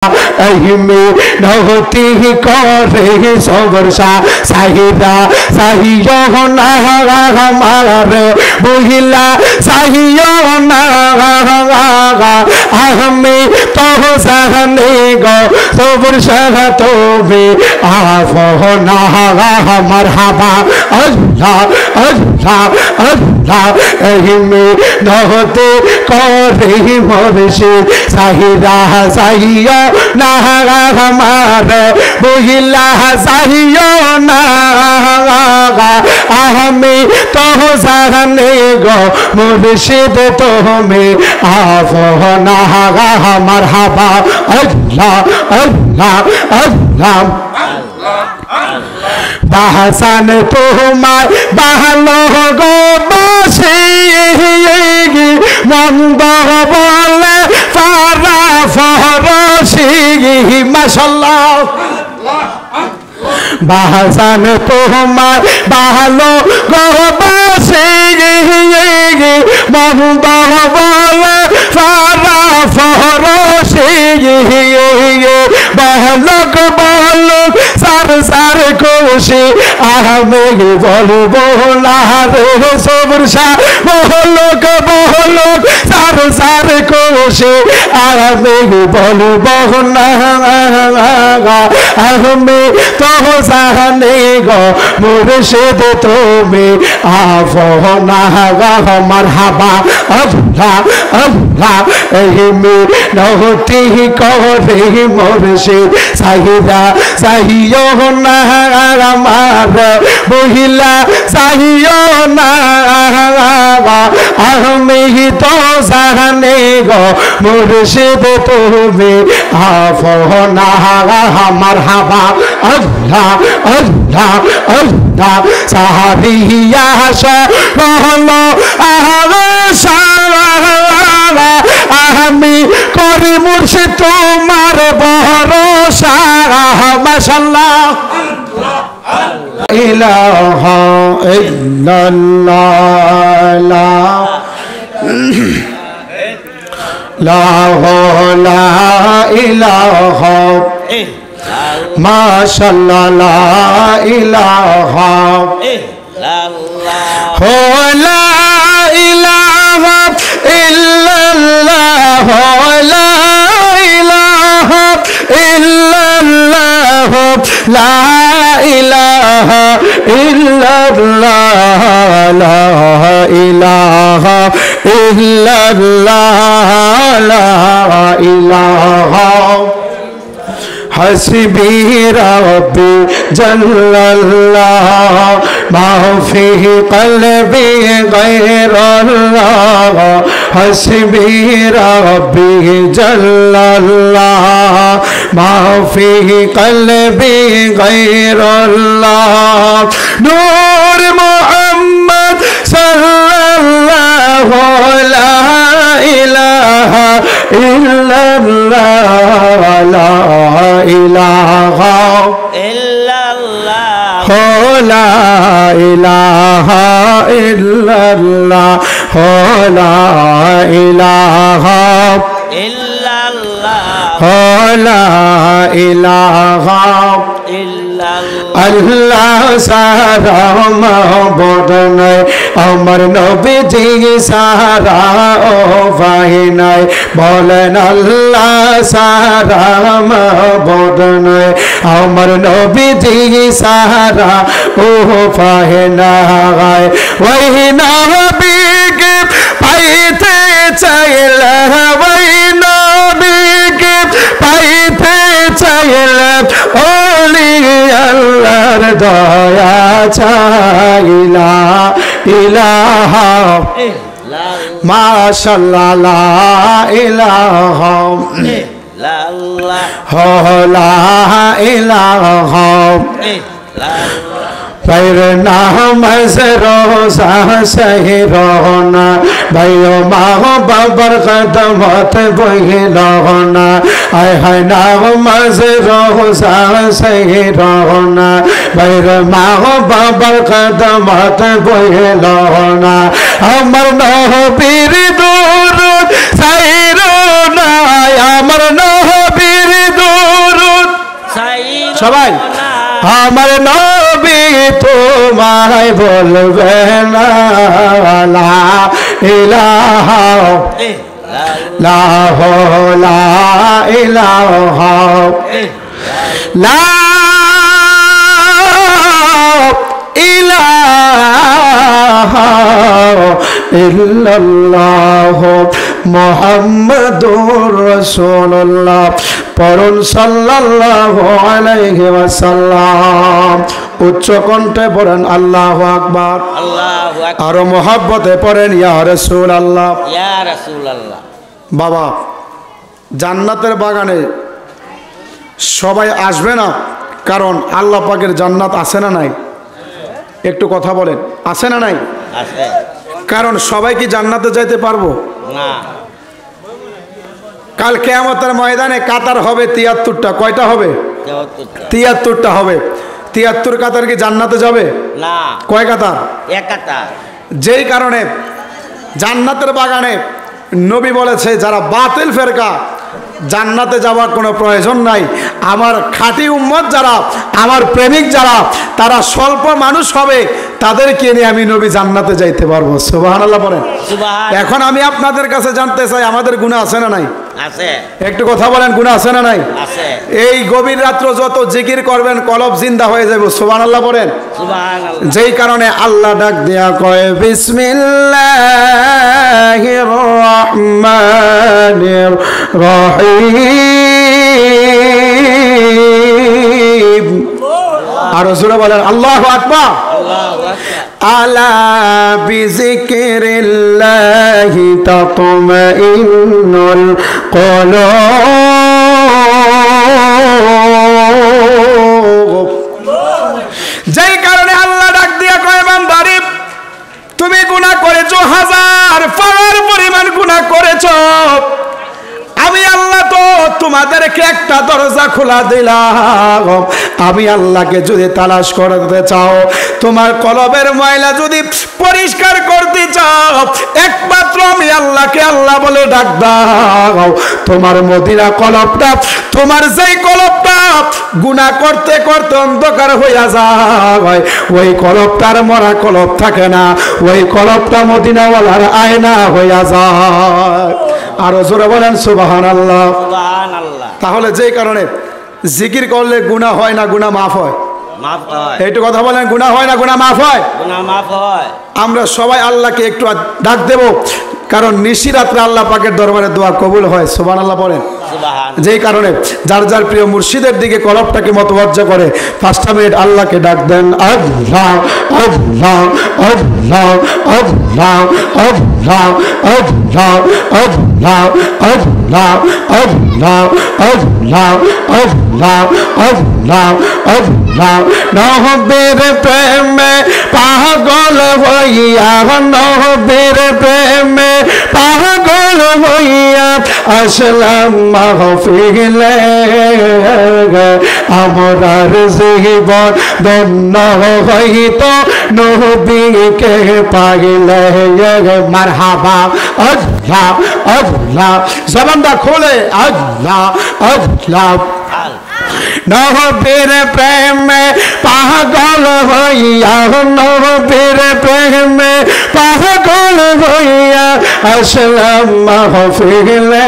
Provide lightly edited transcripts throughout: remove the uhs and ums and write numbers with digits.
में नहोती करे सबरसा साहिदा साहियो ना हमारे बुहिला साहियो ना हमें तो सहने गो सबरसा तो भी आफो ना मरहबा अल्लाह अल्लाह अल्लाह में नहोती करे मुर्शिद साहिदा साहियो ना हमारे बुहिला साहियो ना हमें तो सहने गो मुर्शिद तो में आफो ना मरहबा अल्लाह अल्लाह अल्लाह बाहसन तुम्हार बहलो गो बसे मंद बोले फारा फरसी माशाल्लाह बाहसन तुम्हार बहलो गो बसे मंद बोले फारा फरसी बहलक बहलक सार सार खुशी आमें बोलबो ना रे सबरसा बहलक बहलक सार सार खुशी आमें बोलबो ना हमें तो सहने गो मुर्शिद तुम्हें आफो ना मरहबा अल्लाह अल्लाह में नहोती करे मुर्शिद साहिदा साहियो ना हमारे बुहिला साहियो ना हमें ही तो सहने गो मुर्शिद तुम्हें आफो ना मरहबा अल्लाह अल्लाह अल्लाह साहबिया कहलो আমি করি মুর্শিদ তোমার ভরসা মাশাআল্লাহ ইলাহা ইল্লাল্লাহ লা ইলাহা মাশাআল্লাহ লা ইলাহা ইল্লাল্লাহ লা ইলাহা ইল্লাল্লাহ লা ইলাহা ইল্লাল্লাহ লা ইলাহা ইল্লাল্লাহ লা ইলাহা ইল্লাল্লাহ লা ইলাহা हस्बी रब्बी जल्लल्लाह मा फी क़ल्बी गैरुल्लाह हस्बी रब्बी जल्लल्लाह मा फी क़ल्बी गैरुल्लाह नूर मुहम्मद सल्लल्लाहु ला इलाहा इल्लल्लाह ला इलाहा इल्लल्लाह ला इलाहा इल्लल्लाह ला इलाहा इल्लल्लाह ला इलाहा इल्लल्लाह अल्लाह सारा माबूद नहीं अमर नबी जी सारा ओ भाई नहीं बोलन अल्लाह सारा माबूद नहीं अमर नबी जी सारा ओ भाई नहीं वही नबी के पाइते चल वही नबी के पाइते चल ओली अल्लाहर दया चाइला इलाहा माशाअल्लाह ला इलाहा ला इलाहा पैर नाम से रोजा सही रोना भाइयों माहो बाबर कदमत वही रोना आय है नाम से रोजा सही रोना पैर माहो बाबर कदमत वही रोना अमर नो पीर दूर सही रोना अमर नो पीर সবাই আমার নবী তোমায় বলবে না লা ইলাহা ইল্লাল্লাহ লা ইলাহা লা ইলাহা ইল্লাল্লাহ মুহাম্মাদুর রাসূলুল্লাহ পড়ুন সাল্লাল্লাহু আলাইহি ওয়াসাল্লাম উচ্চ কণ্ঠে পড়েন আল্লাহু আকবার আল্লাহু আকবার আর মহব্বতে পড়েন ইয়া রাসূলুল্লাহ ইয়া রাসূলুল্লাহ বাবা জান্নাতের বাগানে সবাই আসবে না কারণ আল্লাহ পাকের জান্নাত আছে না নাই একটু কথা বলেন আছে না নাই আছে কারণ সবাই কি জান্নাতে যাইতে পারবো না কাল কিয়ামতের ময়দানে কাতার হবে ৭৩টা কয়টা হবে ৭৩টা হবে ৭৩ কাতার কি জান্নাতে যাবে না কয় কাতার এক কাতার যেই কারণে জান্নাতের বাগানে নবী বলেছে যারা বাতিল ফেরকা জান্নাতে যাওয়ার কোনো প্রয়োজন নাই আমার খাঁটি উম্মত যারা আমার প্রেমিক যারা তারা স্বল্প মানুষ হবে তাদেরকে নিয়ে আমি নবী জান্নাতে যাইতে পারবো সুবহানাল্লাহ বলেন এখন আমি আপনাদের কাছে জানতে চাই আমাদের গুনাহ আছে না নাই আছে একটু কথা বলেন গুনাহ আছে না নাই আছে এই গভীর রাত্র যত জিকির করবেন কলব জিন্দা হয়ে যাবে সুবহানাল্লাহ বলেন সুবহানাল্লাহ যেই কারণে আল্লাহ ডাক দেয়া কয় বিসমিল্লাহির রহমানির রহিম আর জোরে বলেন আল্লাহু আকবার আল্লাহু আকবার আলা বিযিকরিল্লাহি তাতমাইন্নুল কুলুব যেই কারণে আল্লাহ ডাক দিয়া কয় বান্দারে তুমি গুনাহ করেছো হাজার পাহাড় পরিমাণ গুনাহ করেছো আমি আল্লাহ তো তোমাদেরকে একটা দরজা খোলা দিলাম আমি আল্লাহকে যদি তালাশ করতে চাও তোমার কলবের ময়লা যদি পরিষ্কার করতে চাও একমাত্র আমি আল্লাহকে আল্লাহ বলে ডাক দাও তোমার মদিনা কলবটা তোমার যেই কলবটা গুনাহ করতে করতে অন্ধকার হইয়া যায় ওই কলবটার মরা কলব থাকে না ওই কলবটা মদিনাওয়ালার আয়না হইয়া যায় আর জোরে বলেন সুবহানাল্লাহ সুবহানাল্লাহ তাহলে যেই কারণে জিকির করলে গুনাহ হয় না গুনাহ মাফ হয় মাফ হয় এইটু কথা বলেন গুনাহ হয় না গুনাহ মাফ হয় গুনাহ মাফ হয় আমরা সবাই আল্লাহকে একটু ডাক দেব কারণ নিশি রাত্রে আল্লাহ পাকের দরবারে দোয়া কবুল হয় সুবহানাল্লাহ বলেন সুবহানাল্লাহ যেই কারণে যার যার প্রিয় মুর্শিদের দিকে কলবটাকে মতওয়াজ্জা করে 5টা মিনিট আল্লাহকে ডাক দেন আল্লাহ আল্লাহ আল্লাহ আল্লাহ আল্লাহ আল্লাহ আল্লাহ আল্লাহ আল্লাহ আল্লাহ আল্লাহ আল্লাহ আল্লাহ নবীর প্রেমে পাগল হইয়া নবীর প্রেমে পাগল হইয়া আসলাম মাহফিলে আমরার জীবন ধন্য হইত নবীকে পাইলে মারহাবা আল্লাহ আল্লাহ জবানটা খোলে আল্লাহ আল্লাহ নবীর প্রেমে পাগল হইয়া নবীর প্রেমে পাগল হইয়া আসলাম মাহফিলে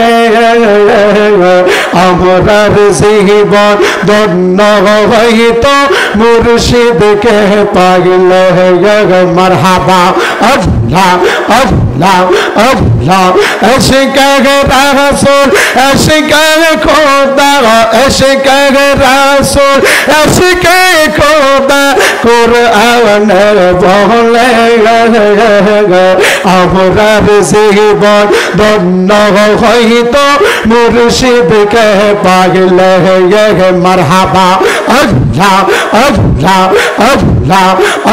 আমরার জীবন ধন্য হইত মুর্শিদকে পাইলে মারহাবা আল্লাহ আল্লাহ আল্লাহ এশকে রাসূল এশকে খোদা এশকে রাসূল এশকে খোদা কুরআন বলে আমরার জীবন ধন্য হইত মুর্শিদকে পাইলে মারহাবা আল্লাহ আল্লাহ আল্লাহ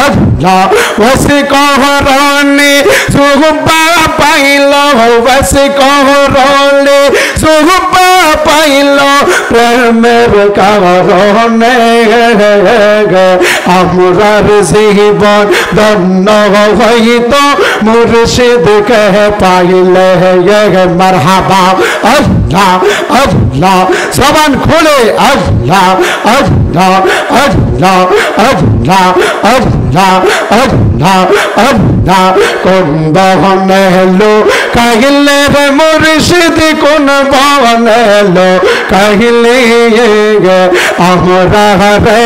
আল্লাহ ওয়াসি কহরনি সুহবা পাইল ওয়াসি কহরনি সুহবা পাইল প্রেমের কারণে আমরার জীবন ধন্য হইত মুর্শিদকে পাইলে মারহাবা আল্লাহ আল্লাহ জবান খুলে আল্লাহ আল্লাহ আল্লাহ আল্লাহ আল্লাহ আল্লাহ আল্লাহ কোন বহনে লো কাহিলে রে মুর্শিদ কোন বহনে লো কাহিলে গে আমরা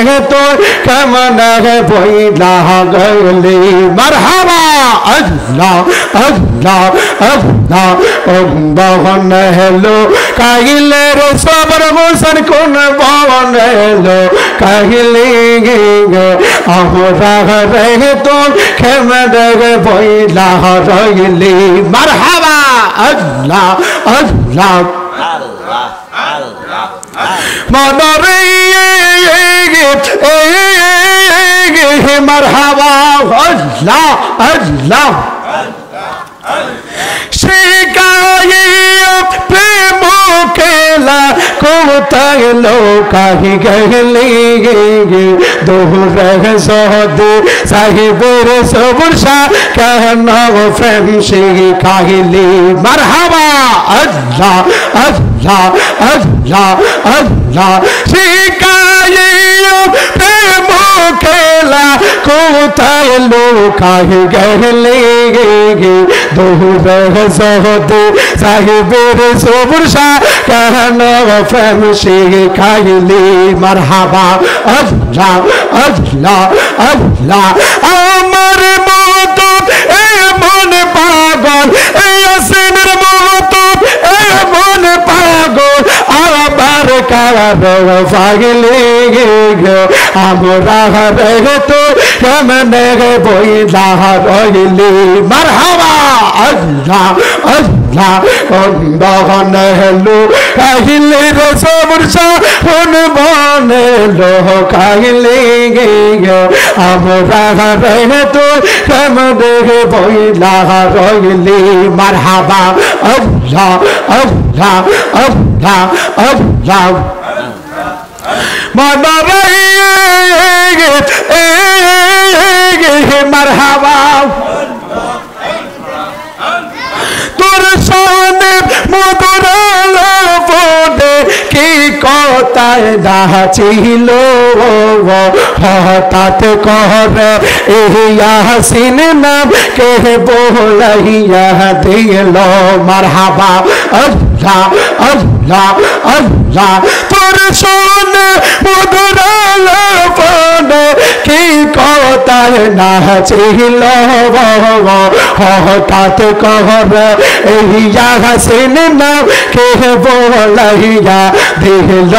রে তো কেমন রে বইলা গলি মারহাবা আল্লাহ আল্লাহ আল্লাহ কোন বহনে লো কাহিলে রে সবর হোসেন কোন বহনে লো কাহিলে গে আমরা রে তো কেমন রে বইলা গলি মারহাবা আল্লাহ আল্লাহ আল্লাহ আল্লাহ মদরে মারহাবা আল্লাহ আল্লাহ শিকায়ত প্রেম খেলা কোথায় লোকাহি গেলে দোহরে সদ সাহিবের সবরসা কেন প্রেম শিখাইলি মারহাবা আল্লাহ আল্লাহ আল্লাহ আল্লাহ শিকায়ত প্রেম খেলা কোথায় লোকাহি গেলে দোহরে সদ সাহিবের সবরসা কেন প্রেম শিখাইলি মারহাবা আল্লাহ আল্লাহ আল্লাহ আমার মতো এমন পাগল ইয়াসিনের মতো এমন পাগল আবার কারো পাগলে আমরা রে তো কেমন বইলা রইলি মারহাবা আল্লাহ আল্লাহ বহন হেলো কাহিলে রে সবরসা কোন বনে লো কাহিলে আমরা রে তো কেমন বইলা রইলি মারহাবা আল্লাহ আল্লাহ আল্লাহ আল্লাহ মদরে মারহাবা তোর সামনে মধুর বনে কি কথায় দাছিল হঠাৎ করে ইয়াসিন নাম কে বলাইয়া দিল মারহাবা আল্লাহ আল্লাহ আল্লাহ তোর সামনে মধুর বনে কি কথায় নাছিল হঠাৎ করে ইয়াসিন নাম কে বলাইয়া দিল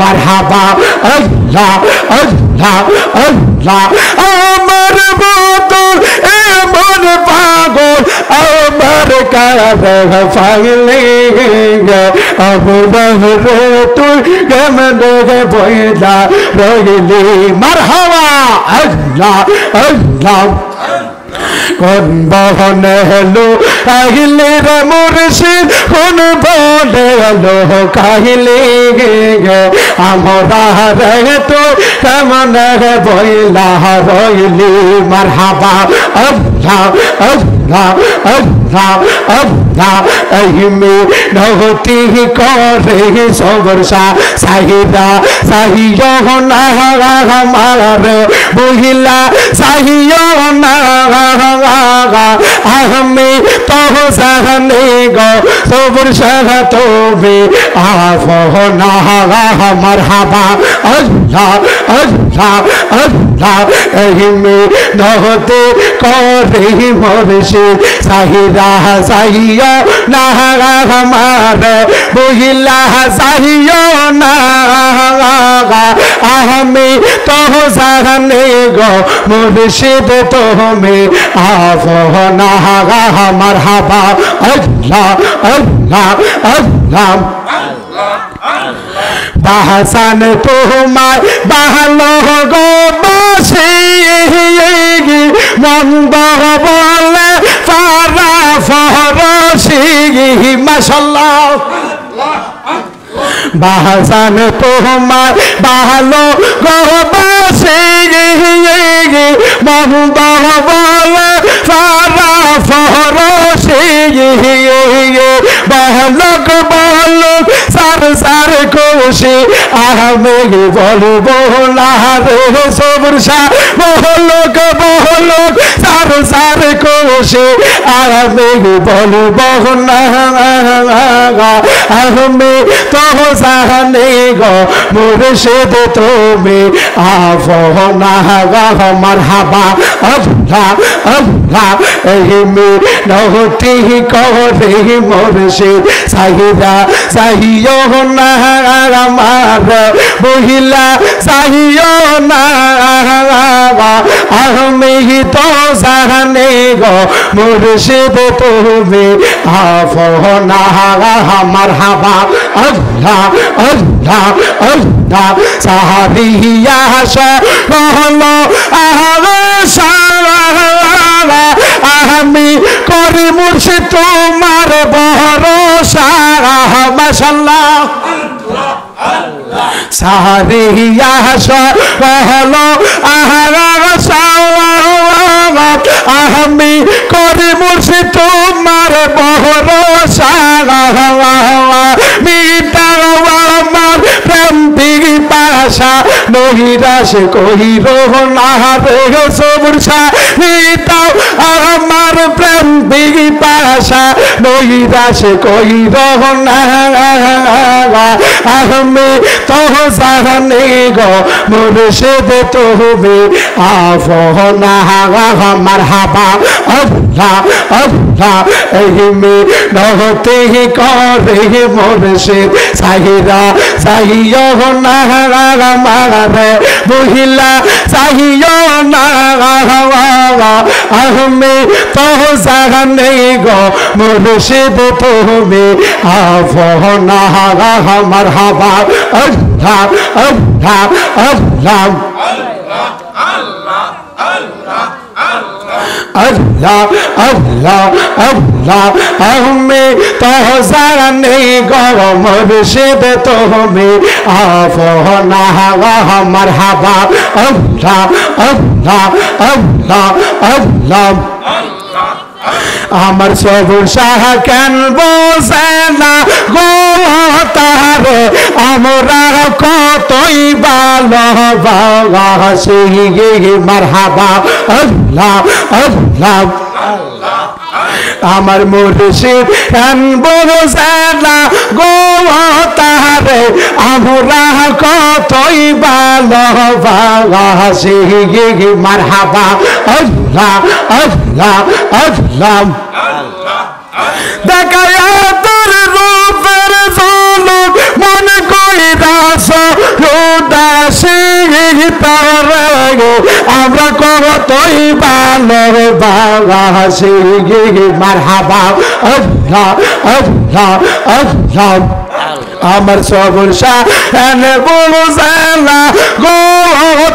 মারহাবা আল্লাহ আল্লাহ আল্লাহ আমার বদল এমন পাগল আমার কাছে পাগলে আমার তুই কেমন বইলা রইলি মারহাবা আল্লাহ আল্লাহ কোন বহনে হেলো কাহিলে রে মুর্শিদ কোন বনে হেলো কাহিলে আমরা রে তো কেমন বইলা রইলি মারহাবা আল্লাহ আল্লাহ আল্লাহ আল্লাহ আহিমে নহতি করে সবরসা সাহিদা সাহিয় না মারে বহিলা সাহিয় না আমি তো জানি গো সবরসা তুমি আফনা মারহাবা আল্লাহ আল্লাহ আল্লাহ আহিমে নহতি করে মুর্শিদ সাহিদা সাহিয় না মারে বহিলা সাহিয় না আমি তো জানি গো মুর্শিদ তুমি আফনা মারহাবা আল্লাহ আল্লাহ আল্লাহ বাহাসান তোমার ভালো গো বসে মন্দ বলে পারা ফরসি মাশাআল্লাহ বাহাসান তোমার ভালো গো বসে মন্দ বলে পারা ফরসি বালক বল লোক সার সার খুশি আমি বলবো না রে সবুর শাহ বহুলোক সার সার খুশি আমি বলবো না আমি তো জানি গো মুর্শিদ তুমি আফনা মারহাবা আল্লাহ আল্লাহ এই মিনতি করে মুর্শিদ সাহিদা সাহিও না আমার মহিলা সাহিও না আমি তো জানি গো মুর্শিদ তুমি আফনা মারহাবা আল্লাহ আল্লাহ আল্লাহ সাহাবিয়া হলো আমি করি মুর্শিদ তোমার ভরসা মাশাআল্লাহ সাহাবিয়া হলো আমি করি মুর্শিদ তোমার ভরসা মিটাও আমার প্রেম পিপাসা নহিরাশ কহির না রে সবুর শাহ মিটাও আমার প্রেম পিপাসা নহিরাশ কহির না আমি তো জানি গো মুর্শিদ তুমি আফনা মারহাবা আল্লাহ আল্লাহ এই মিনতি করে মুর্শিদ সাহিরা সাহিও না মারে মহিলা সাহিও না আমি তো জানি গো মুর্শিদ তুমি আফনা মারহাবা আল্লাহ আল্লাহ আল্লাহ আল্লাহ আল্লাহ আল্লাহ আমি তো জানি গো মুর্শিদ তুমি আফনা মারহাবা আল্লাহ আল্লাহ আল্লাহ আল্লাহ আমার সবুর শাহ কেন বোঝে না গো তারে আমরা কতই ভালোবাসি মারহাবা আল্লাহ আল্লাহ আমার মুর্শিদ কেন বোঝে না গো তারে আমরা কতই ভালোবাসি মারহাবা আল্লাহ আল্লাহ আল্লাহ দেখায়া তোর রূপের ঝলক মন কইরাছ উদাসী তারে আমরা কতই ভালোবাসি মারহাবা আল্লাহ আল্লাহ আল্লাহ আমার সবুর শাহ এনে বুঝে না গো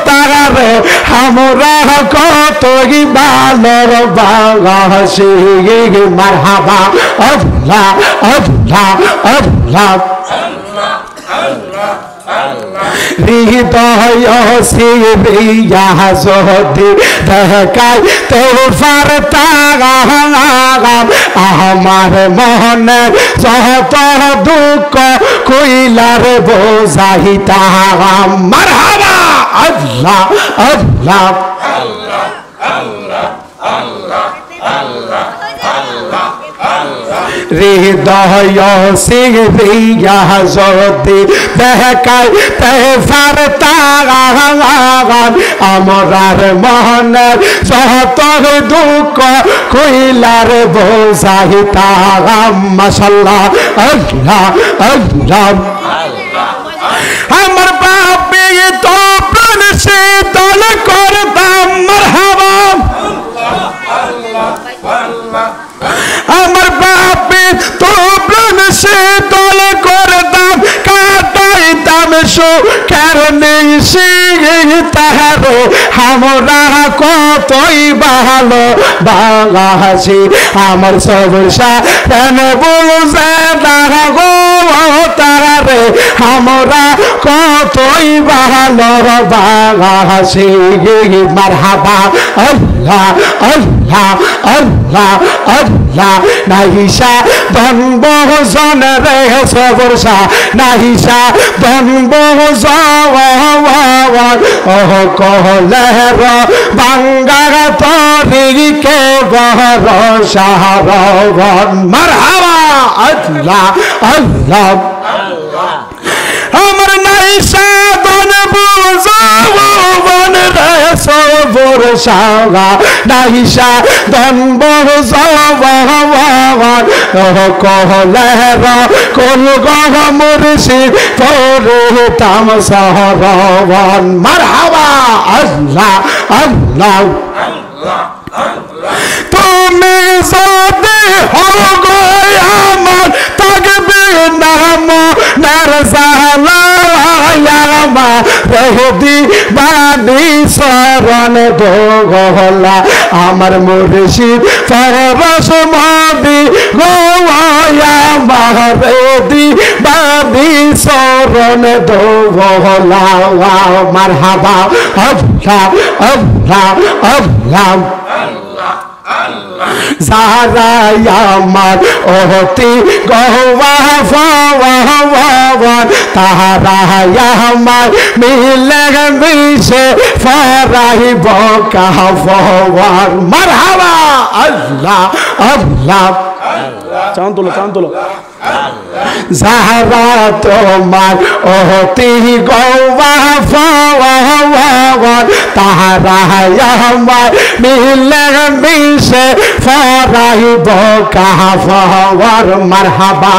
তারে আমরা কতই ভালোবাসি মারহাবা আল্লাহ আল্লাহ আল্লাহ হৃদয় সিরিয়া যদি দেখাই তোর তাগাম আমার মনে যত দুঃখ কইলার বোঝাইতাম মারহাবা আল্লাহ আল্লাহ আল্লাহ আল্লাহ আল্লাহ আল্লাহ হৃদয় সিরিয়া যদি দেখাই তোর তাগাম আমার মনে যত দুঃখ কইলার বোঝাইতাম মাশাআল্লাহ আল্লাহ আল্লাহ আমার বাপে তো প্রাণ শীতল করতাম মারহাবা আমার বাপে তো প্রাণ শীতল করতাম কাটাইতাম সুখের নিশি তাহারে আমরা কতই ভালোবাসি আমার সবুর শাহ এনে বুঝে না গো তারে আমরা কতই ভালোবাসি মারহাবা আল্লাহ আল্লাহ আল্লাহ আল্লাহ আল্লাহ নাহিসা ধনব জন রে সবরসা নাহিসা ধনব জওয়ান ও কহলে র বাঙ্গা তরি কে ভরসা রবন মারহাবা আল্লাহ আল্লাহ আমার নাহিসা ধনব জওয়ান রে সবরসা নাহিসা ধনব জওয়ান ও কহলে র কোল গহ মুর্শিদ পরে তাম সহরবন মারহাবা আল্লাহ আল্লাহ তুমি যদি হও গো আমার থাকবে নাম নারসালা রহদি বাণী শরণ দোগলা আমার মুর্শিদ পরশ মদি গোয়া মারদি বাণী শরণ দোগলা মারহাবা আল্লাহ আল্লাহ আল্লাহ যারাই আমার অতি গওয়া ফাওয়ান তাহারাই আমার মিলে মিশে ফরাইব কাফওয়ান মারহাবা আল্লাহ আল্লাহ চান তোলো যারা তোমার অতি গওয়া ফাওয়ান তাহারাই আমার মিলে মিশে ফরাইব কাফওয়ান মারহাবা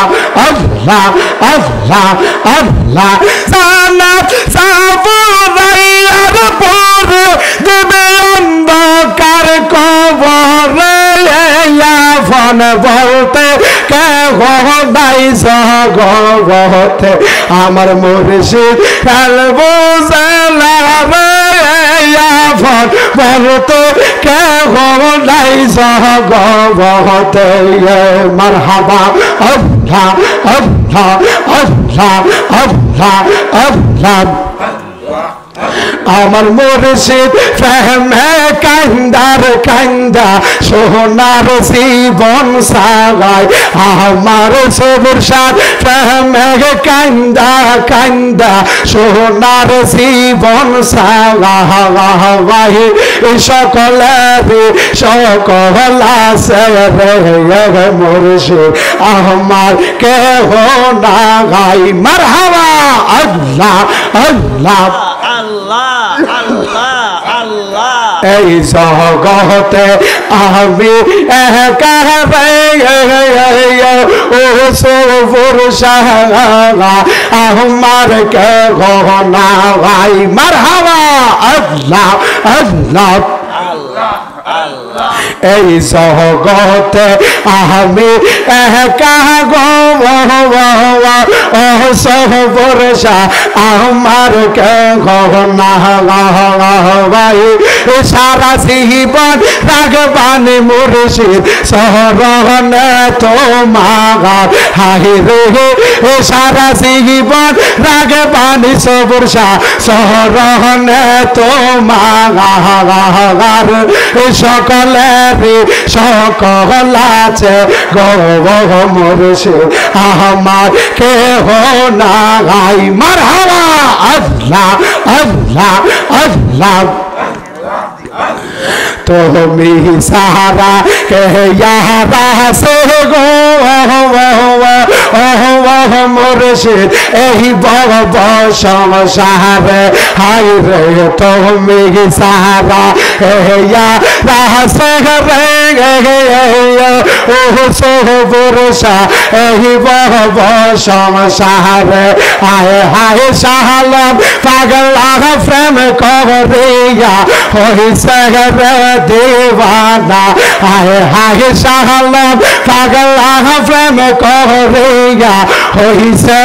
আল্লাহ আল্লাহ আল্লাহ জান্নাত সাবরাইয়ার পর দেবে অন্ধকার কবরে ফন বলতে কে নাই জগতে আমার মুর্শিদ বুঝলা ফন বলতে কে নাই জগতে মারহাবা আল্লাহ আল্লাহ আল্লাহ আল্লাহ আল্লাহ আমার মুর্শিদ ফেহমে কান্দার কান্দা সোনার জীবন সাগায় আমার সবরসাদ ফেহমে কান্দা কান্দা সোনার জীবন সাগায় সকলের সকল আছে রে মুর্শিদ আমার কেহ না গাই মারহাবা আল্লাহ আল্লাহ আল্লাহ আল্লাহ আল্লাহ এই জগতে আমি একা ও সবর শাহরা আমার কে গহনা ভাই মারহাবা আল্লাহ আল্লাহ এই জগতে আমি একা সবর শাহ আমার কে গহনা ভাই সারা জীবন রাগবান মুর্শিদ শরণে তোমার হাই রে সারা জীবন রাগবান সবর শাহ শরণে তোমার সকলের সকল আছে গৌর মুর্শিদ আমার কেহ না গাই মারহাবা আল্লাহ আল্লাহ আল্লাহ তুমি সাহারা কে ইয়ারা সে গো মুর্শিদ এই বড় সংসারে হাই রে তুমি সাহারা কে ইয়ারা সে রে ও সবর শাহ এই বড় সংসারে হায় হায় শাহলাম পাগলা প্রেম করিয়া হইছে দেওয়ানা হায় হায় শাহলাম পাগলা প্রেম করিয়া হইছে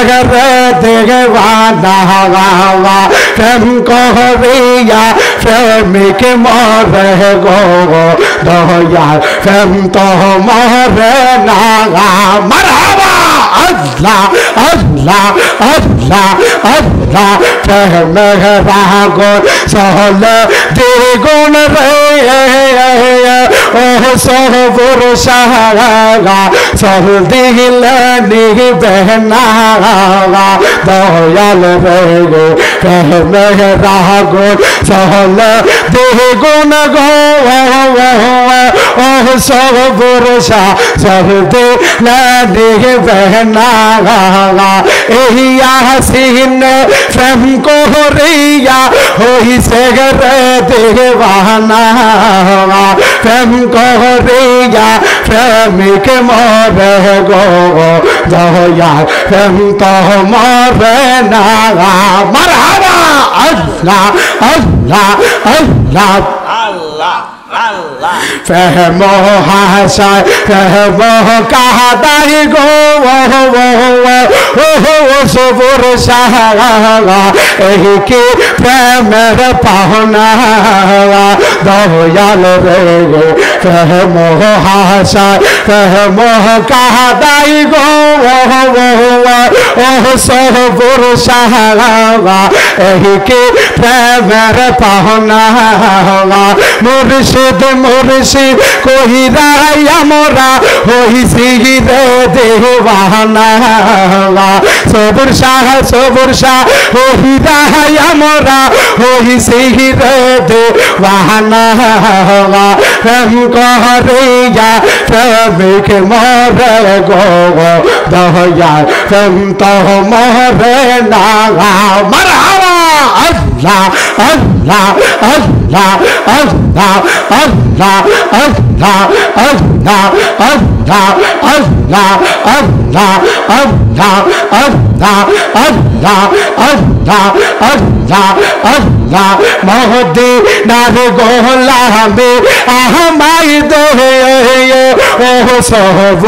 দেওয়ানা প্রেম করিয়া প্রেমিক মরে গো দয়া প্রেম তো মরে না মারহাবা আল্লাহ আল্লাহ আল্লাহ আল্লাহ প্রেম রাগ সহলে দ্বিগুণ রে ও সবর সারা সব দিলে নিবে না দয়াল রে মেহরা গো চলে দ্বিগুণ গো ও সবর সব দিলে নিবে না এই হাসিন প্রেম করিয়া হইছে রে দেওয়ানা প্রেম করিয়া প্রেমিক মরে গো দয়া প্রেম তো মরে না মারহাবা আল্লাহ আল্লাহ আল্লাহ আল্লাহ আল্লাহ প্রেম হাসায় প্রেম কাহাদাই গো সবর সারা এই কি প্রেমের পাহনা দয়াল রে প্রেম হাসায় প্রেম কাহাদাই গো সবর সারা এই কি প্রেমের পাহনা মুর্শিদ মুর্শিদ কহিরা আমরা হইছি রে দেওয়ানা সবর শাহ কহিরা আমরা হইছি রে দেওয়ানা প্রেম করিয়া প্রেমিক মরে গো দয়া প্রেম তো মরে না মারহাবা আল্লাহ আল্লাহ আল্লাহ আল্লাহ আল্লাহ আল্লাহ আল্লাহ আল্লাহ আল্লাহ আল্লাহ আল্লাহ আল্লাহ আল্লাহ আল্লাহ আল্লাহ আল্লাহ মদিনার গোলামে আহমাই দে ও সব